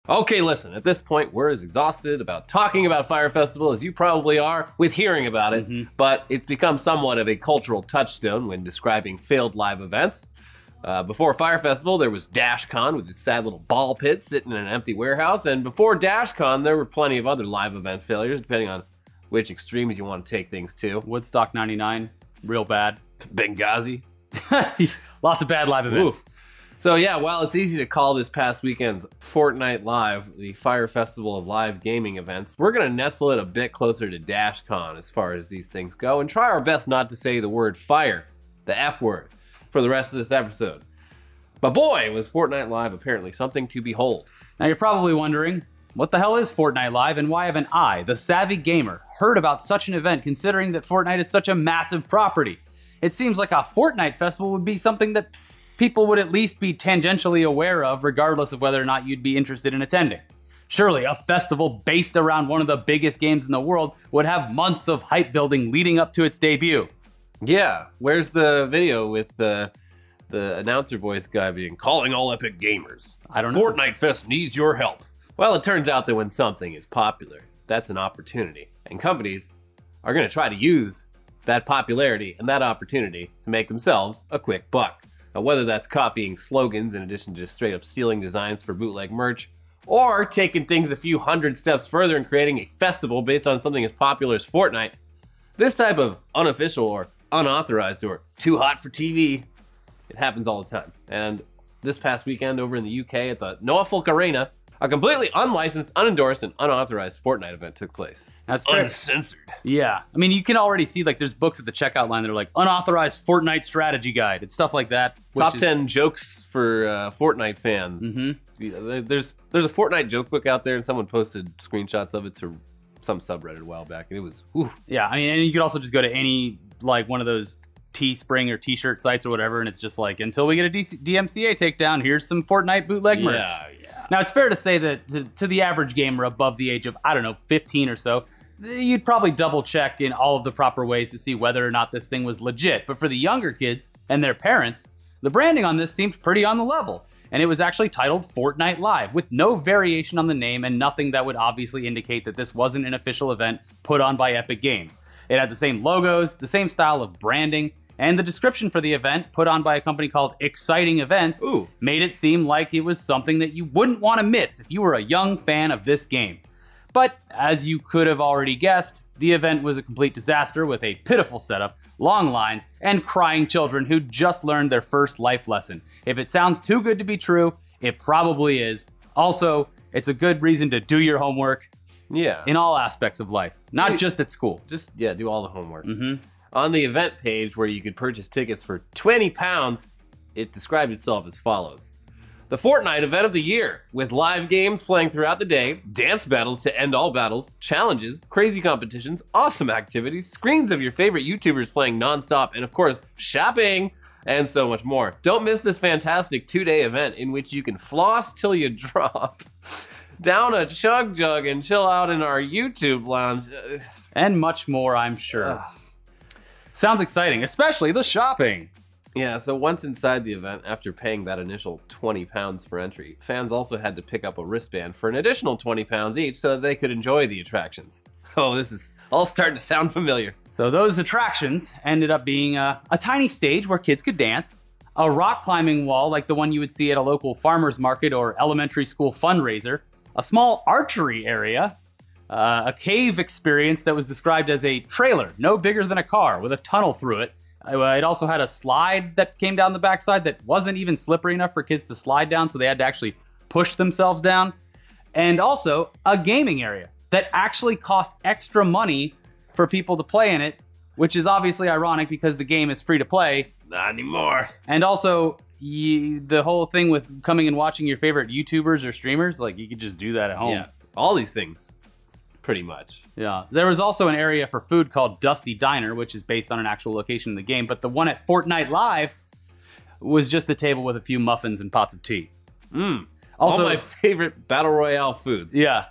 Okay, listen, at this point, we're as exhausted about talking about Fire Festival as you probably are with hearing about it, but it's become somewhat of a cultural touchstone when describing failed live events. Before Fire Festival, there was DashCon with its sad little ball pit sitting in an empty warehouse, and before DashCon, there were plenty of other live event failures, depending on which extremes you want to take things to. Woodstock 99, real bad. Benghazi. Lots of bad live events. Ooh. So yeah, while it's easy to call this past weekend's Fortnite Live the Fire Festival of live gaming events, we're going to nestle it a bit closer to DashCon as far as these things go and try our best not to say the word fire, the F word, for the rest of this episode. But boy, was Fortnite Live apparently something to behold. Now you're probably wondering, what the hell is Fortnite Live and why haven't I, the savvy gamer, heard about such an event considering that Fortnite is such a massive property? It seems like a Fortnite festival would be something that people would at least be tangentially aware of regardless of whether or not you'd be interested in attending. Surely a festival based around one of the biggest games in the world would have months of hype building leading up to its debut. Yeah, where's the video with the announcer voice guy being calling all epic gamers? I don't know. Fortnite Fest needs your help. Well, it turns out that when something is popular, that's an opportunity. And companies are going to try to use that popularity and that opportunity to make themselves a quick buck. Now, whether that's copying slogans in addition to just straight up stealing designs for bootleg merch, or taking things a few hundred steps further and creating a festival based on something as popular as Fortnite, this type of unofficial or unauthorized or too hot for TV, it happens all the time. And this past weekend over in the UK at the Norfolk Arena, a completely unlicensed, unendorsed, and unauthorized Fortnite event took place. That's great. Uncensored. Yeah. I mean, you can already see, like, there's books at the checkout line that are like, unauthorized Fortnite strategy guide and stuff like that. Top 10 jokes for Fortnite fans. There's a Fortnite joke book out there, and someone posted screenshots of it to some subreddit a while back, and it was, whew. Yeah, I mean, and you could also just go to any, like, one of those Teespring or T-shirt sites or whatever, and it's just like, until we get a DMCA takedown, here's some Fortnite bootleg merch. Yeah. Now, it's fair to say that to the average gamer above the age of, I don't know, 15 or so, you'd probably double check in all of the proper ways to see whether or not this thing was legit. But for the younger kids and their parents, the branding on this seemed pretty on the level. And it was actually titled Fortnite Live, with no variation on the name and nothing that would obviously indicate that this wasn't an official event put on by Epic Games. It had the same logos, the same style of branding, and the description for the event, put on by a company called Exciting Events, made it seem like it was something that you wouldn't want to miss if you were a young fan of this game. But, as you could have already guessed, the event was a complete disaster with a pitiful setup, long lines, and crying children who just learned their first life lesson. If it sounds too good to be true, it probably is. Also, it's a good reason to do your homework. Yeah. In all aspects of life, not just at school. Just, yeah, do all the homework. On the event page where you could purchase tickets for £20, it described itself as follows. The Fortnite event of the year, with live games playing throughout the day, dance battles to end all battles, challenges, crazy competitions, awesome activities, screens of your favorite YouTubers playing nonstop, and of course, shopping, and so much more. Don't miss this fantastic 2-day event in which you can floss till you drop, down a chug jug, and chill out in our YouTube lounge. And much more, I'm sure. Sounds exciting, especially the shopping. Yeah, so once inside the event, after paying that initial £20 for entry, fans also had to pick up a wristband for an additional £20 each so that they could enjoy the attractions. Oh, this is all starting to sound familiar. So those attractions ended up being a tiny stage where kids could dance, a rock climbing wall like the one you would see at a local farmer's market or elementary school fundraiser, a small archery area, a cave experience that was described as a trailer, no bigger than a car, with a tunnel through it. It also had a slide that came down the backside that wasn't even slippery enough for kids to slide down, so they had to actually push themselves down. And also a gaming area that actually cost extra money for people to play in it, which is obviously ironic because the game is free to play. Not anymore. And also, the whole thing with coming and watching your favorite YouTubers or streamers, like, you could just do that at home. Yeah, all these things. Pretty much. Yeah. There was also an area for food called Dusty Diner, which is based on an actual location in the game, but the one at Fortnite Live was just a table with a few muffins and pots of tea. Also, all my favorite Battle Royale foods. Yeah.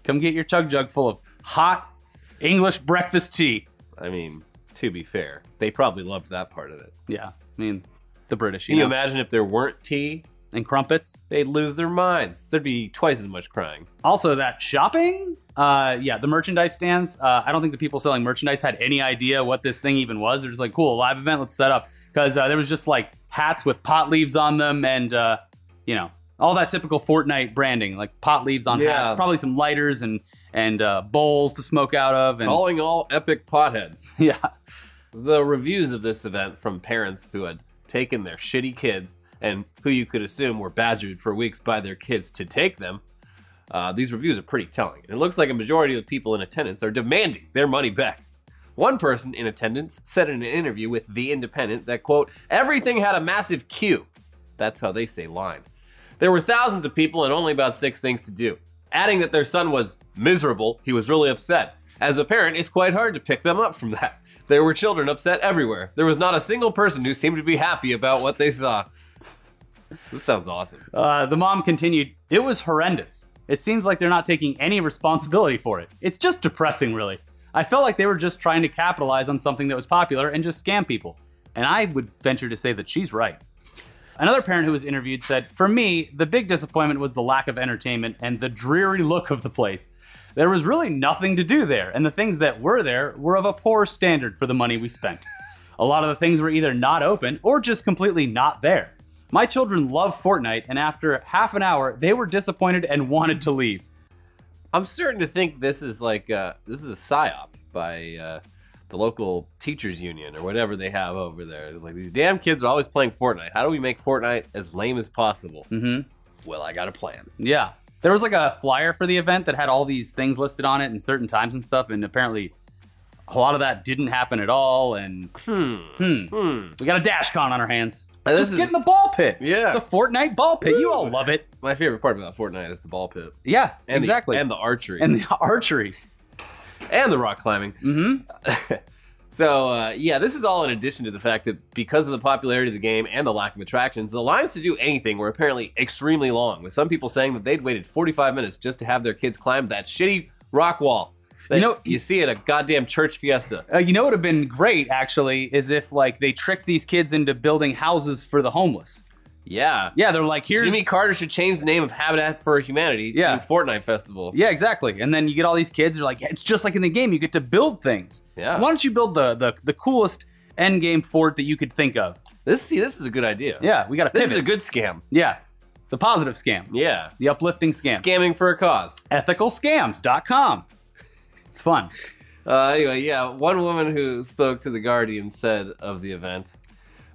Come get your chug jug full of hot English breakfast tea. I mean, to be fair, they probably loved that part of it. Yeah. I mean, the British, Can you imagine if there weren't tea and crumpets. They'd lose their minds. There'd be twice as much crying. Also, that shopping, yeah, the merchandise stands. I don't think the people selling merchandise had any idea what this thing even was. They're just like, cool, live event, let's set up. Because there was just like hats with pot leaves on them and, you know, all that typical Fortnite branding, like pot leaves on hats, probably some lighters and bowls to smoke out of. And calling all epic potheads. Yeah. The reviews of this event from parents who had taken their shitty kids and who you could assume were badgered for weeks by their kids to take them, these reviews are pretty telling. And it looks like a majority of the people in attendance are demanding their money back. One person in attendance said in an interview with The Independent that, quote, everything had a massive queue. That's how they say line. There were thousands of people and only about 6 things to do. Adding that their son was miserable, he was really upset. As a parent, it's quite hard to pick them up from that. There were children upset everywhere. There was not a single person who seemed to be happy about what they saw. This sounds awesome. The mom continued, it was horrendous. It seems like they're not taking any responsibility for it. It's just depressing, really. I felt like they were just trying to capitalize on something that was popular and just scam people. And I would venture to say that she's right. Another parent who was interviewed said, for me, the big disappointment was the lack of entertainment and the dreary look of the place. There was really nothing to do there, and the things that were there were of a poor standard for the money we spent. A lot of the things were either not open or just completely not there. My children love Fortnite, and after half an hour, they were disappointed and wanted to leave. I'm starting to think this is like this is a psyop by the local teachers union or whatever they have over there. It's like, these damn kids are always playing Fortnite. How do we make Fortnite as lame as possible? Well, I got a plan. Yeah. There was like a flyer for the event that had all these things listed on it and certain times and stuff, and apparently a lot of that didn't happen at all, and we got a DashCon on our hands. Just get in the ball pit. Yeah. The Fortnite ball pit. You all love it. My favorite part about Fortnite is the ball pit. Yeah, and exactly. And the archery. And the archery. And the rock climbing. So, yeah, this is all in addition to the fact that because of the popularity of the game and the lack of attractions, the lines to do anything were apparently extremely long, with some people saying that they'd waited 45 minutes just to have their kids climb that shitty rock wall that you see at a goddamn church fiesta. You know what would have been great, actually, is if, like, they tricked these kids into building houses for the homeless. Yeah. Yeah, they're like, here's... Jimmy Carter should change the name of Habitat for Humanity to Fortnite Festival. Yeah, exactly. And then you get all these kids, they're like, it's just like in the game, you get to build things. Yeah. Why don't you build the coolest end game fort that you could think of? This is a good idea. Yeah, we got to pivot. This is a good scam. Yeah. The positive scam. Yeah. The uplifting scam. Scamming for a cause. Ethicalscams.com. It's fun. Anyway, yeah, one woman who spoke to The Guardian said of the event,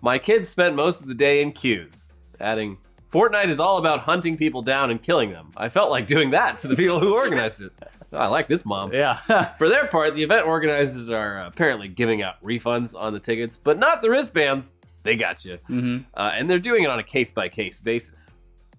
my kids spent most of the day in queues. Adding, Fortnite is all about hunting people down and killing them. I felt like doing that to the people who organized it. Oh, I like this mom. Yeah. For their part, the event organizers are apparently giving out refunds on the tickets, but not the wristbands. They got you. And they're doing it on a case-by-case basis.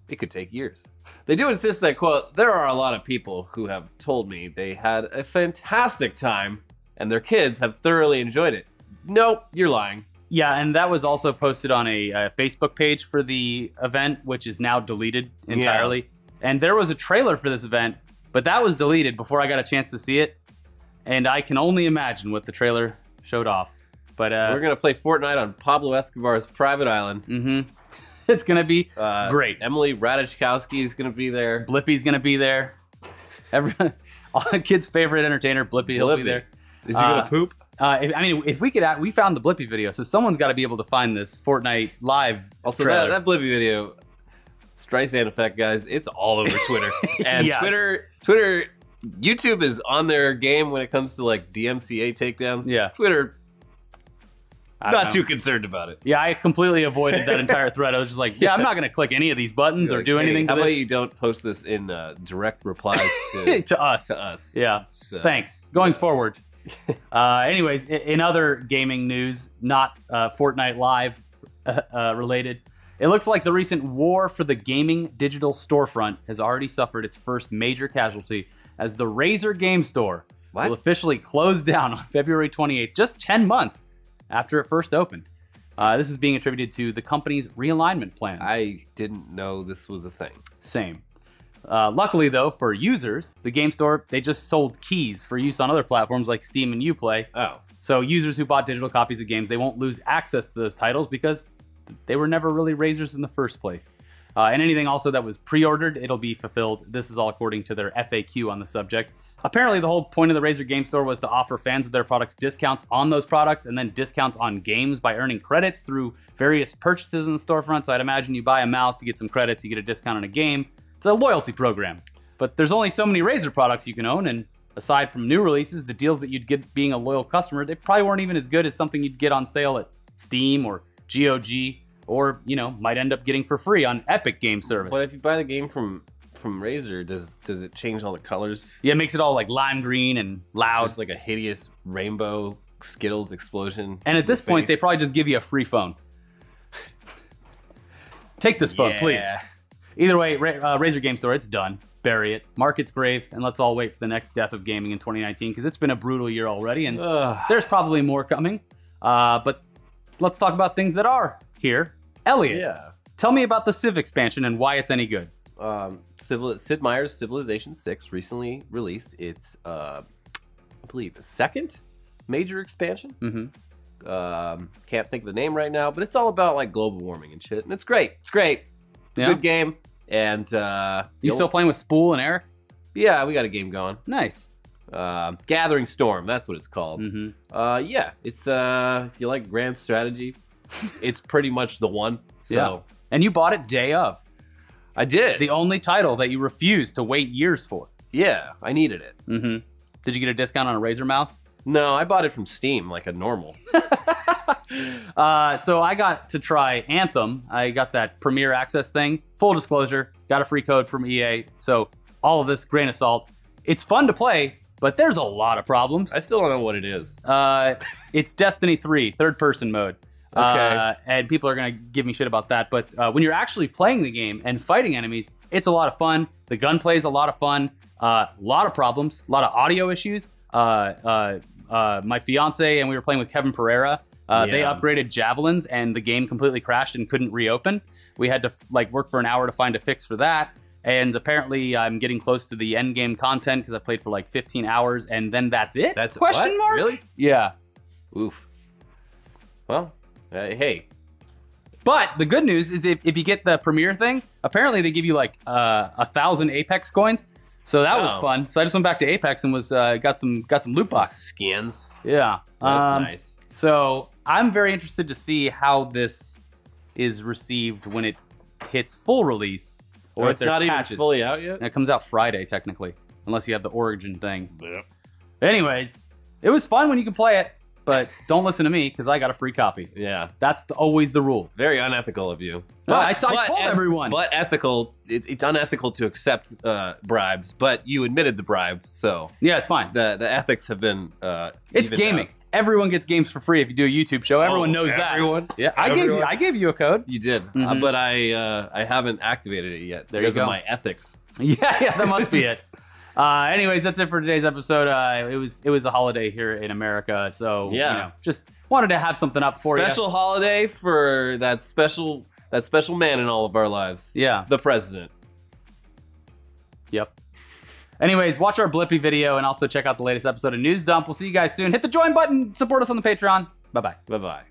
It could take years. They do insist that, quote, there are a lot of people who have told me they had a fantastic time and their kids have thoroughly enjoyed it. Nope, you're lying. Yeah, and that was also posted on a Facebook page for the event, which is now deleted entirely. Yeah. And there was a trailer for this event, but that was deleted before I got a chance to see it. And I can only imagine what the trailer showed off. But we're going to play Fortnite on Pablo Escobar's private island. It's going to be great. Emily Ratajkowski is going to be there. Blippi's going to be there. Everyone, all the kids' favorite entertainer, Blippy, he'll be there. Is he going to poop? I mean, if we could, we found the Blippy video, so someone's got to be able to find this Fortnite live. Also, trailer. that Blippy video, Streisand effect, guys, it's all over Twitter. And Twitter, YouTube is on their game when it comes to like DMCA takedowns. Yeah. Twitter, not too concerned about it. Yeah, I completely avoided that entire thread. I was just like, yeah, I'm not going to click any of these buttons or do anything. How about you don't post this in direct replies to to us? To us. Yeah. So, thanks. Going forward. Anyways, in other gaming news, not Fortnite Live related, it looks like the recent war for the gaming digital storefront has already suffered its first major casualty as the Razer Game Store will officially close down on February 28th, just 10 months after it first opened. This is being attributed to the company's realignment plans. I didn't know this was a thing. Same. Luckily, though, for users, the game store, they just sold keys for use on other platforms like Steam and Uplay. Oh. So users who bought digital copies of games, they won't lose access to those titles because they were never really Razers in the first place. And anything also that was pre-ordered, it'll be fulfilled. This is all according to their FAQ on the subject. Apparently, the whole point of the Razer Game Store was to offer fans of their products discounts on those products and then discounts on games by earning credits through various purchases in the storefront. So I'd imagine you buy a mouse, you get some credits, you get a discount on a game. It's a loyalty program. But there's only so many Razer products you can own, and aside from new releases, the deals that you'd get being a loyal customer, they probably weren't even as good as something you'd get on sale at Steam or GOG, or, you know, might end up getting for free on Epic Game Service. Well, if you buy the game from Razer, does it change all the colors? Yeah, it makes it all like lime green and loud. It's just like a hideous rainbow Skittles explosion. And at this point, they probably just give you a free phone. Take this phone, please. Either way, Razer Game Store, it's done. Bury it, mark its grave, and let's all wait for the next death of gaming in 2019, because it's been a brutal year already, and there's probably more coming. But let's talk about things that are here. Elliot, tell me about the Civ expansion and why it's any good. Sid Meier's Civilization 6 recently released its, I believe, second major expansion. Can't think of the name right now, but it's all about like global warming and shit, and it's great. It's great. It's a good game. And you still playing with Spool and Eric? Yeah, we got a game going. Nice. Gathering Storm, that's what it's called. Yeah, it's if you like grand strategy, it's pretty much the one. So. Yeah. And you bought it day of. I did. The only title that you refused to wait years for. Yeah, I needed it. Did you get a discount on a Razer mouse? No, I bought it from Steam like a normal. So I got to try Anthem. I got that Premier Access thing. Full disclosure, got a free code from EA. So all of this, grain of salt. It's fun to play, but there's a lot of problems. I still don't know what it is. It's Destiny 3, third-person mode. Okay. And people are going to give me shit about that. But when you're actually playing the game and fighting enemies, it's a lot of fun. The gunplay is a lot of fun. A lot of problems, a lot of audio issues. My fiance and we were playing with Kevin Pereira. They upgraded javelins and the game completely crashed and couldn't reopen. We had to like work for an hour to find a fix for that. And apparently I'm getting close to the end game content because I played for like 15 hours and then that's it? That's question mark? Really? Yeah. Oof. Well, hey. But the good news is if you get the Premier thing, apparently they give you like 1,000 Apex coins. So that was fun. So I just went back to Apex and was got some loot box skins. Yeah. That's nice. So I'm very interested to see how this is received when it hits full release. Or it's not even fully out yet? And it comes out Friday, technically. Unless you have the Origin thing. Yep. Anyways, it was fun when you could play it. But don't listen to me, because I got a free copy. Yeah. That's always the rule. Very unethical of you. No, I told everyone. But ethical. It's unethical to accept bribes, but you admitted the bribe, so... Yeah, it's fine. The ethics have been... it's gaming. Out. Everyone gets games for free if you do a YouTube show. Everyone knows everyone? That. Yeah, I gave you a code. You did, but I haven't activated it yet because of my ethics. Yeah, that must be it. Anyways, that's it for today's episode. It was a holiday here in America, so you know, just wanted to have something up for you. Special holiday for that special man in all of our lives. Yeah, the president. Yep. Anyways, watch our Blippi video and also check out the latest episode of News Dump. We'll see you guys soon. Hit the join button. Support us on the Patreon. Bye bye. Bye bye.